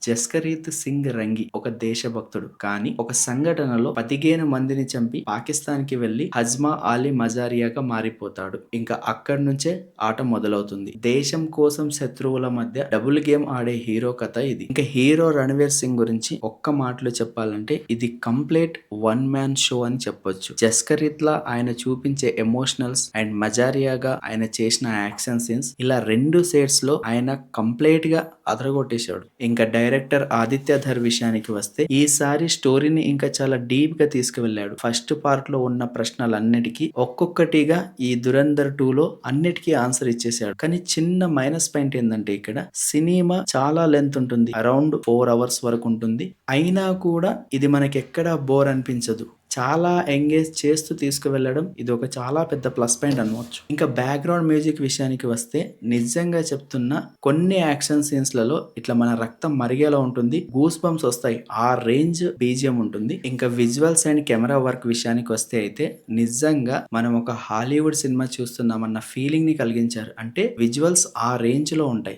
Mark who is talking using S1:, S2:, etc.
S1: జస్కరీత్ సింగ్ రంగి ఒక దేశభక్తుడు. కానీ ఒక సంఘటనలో 15 మందిని చంపి పాకిస్తాన్‌కి వెళ్లి హజ్మా అలీ మజారియాగా మారిపోతాడు. ఇంకా అక్కడి నుంచే ఆట మొదలవుతుంది. దేశం కోసం శత్రువుల మధ్య డబుల్ గేమ్ ఆడే హీరో కథ ఇది. ఇంకా హీరో రణవీర్ సింగ్ గురించి ఒక్క మాటలో చెప్పాలంటే ఇది కంప్లీట్ వన్ మ్యాన్ షో అని చెప్పొచ్చు. జస్కరీత్ లా ఆయన చూపించే ఎమోషనల్స్ అండ్ మజారియాగా ఆయన చేసిన యాక్షన్ సీన్స్ ఇలా 2 షేడ్స్ లో ఆయన కంప్లీట్ గా అదరగొట్టేశాడు. ఇంకా డైరెక్టర్ ఆదిత్య ధర్ విషయానికి వస్తే ఈసారి స్టోరీని ఇంకా చాలా డీప్ గా తీసుకువెళ్ళాడు. ఫస్ట్ పార్ట్ లో ఉన్న ప్రశ్నలన్నిటికీ ఒక్కొక్కటిగా ఈ దురంధర్ 2 లో అన్నిటికీ ఆన్సర్ ఇచ్చేసాడు. కానీ చిన్న మైనస్ పాయింట్ ఏంటంటే ఇక్కడ సినిమా చాలా లెంత్ ఉంటుంది. అరౌండ్ 4 అవర్స్ వరకు ఉంటుంది. అయినా కూడా ఇది మనకి ఎక్కడా బోర్ అనిపించదు. చాలా ఎంగేజ్ చేస్తూ తీసుకువెళ్ళడం ఇది ఒక చాలా పెద్ద ప్లస్ పాయింట్ అనవచ్చు. ఇంకా బ్యాక్గ్రౌండ్ మ్యూజిక్ విషయానికి వస్తే నిజంగా చెప్తున్నా కొన్ని యాక్షన్ సీన్స్ లలో ఇట్లా మన రక్తం మరిగేలా ఉంటుంది. గూస్ బంప్స్ వస్తాయి. ఆ రేంజ్ బీజిఎం ఉంటుంది. ఇంకా విజువల్స్ అండ్ కెమెరా వర్క్ విషయానికి వస్తే అయితే నిజంగా మనం ఒక హాలీవుడ్ సినిమా చూస్తున్నామన్న ఫీలింగ్ ని కలిగించారు. అంటే విజువల్స్ ఆ రేంజ్ లో ఉంటాయి.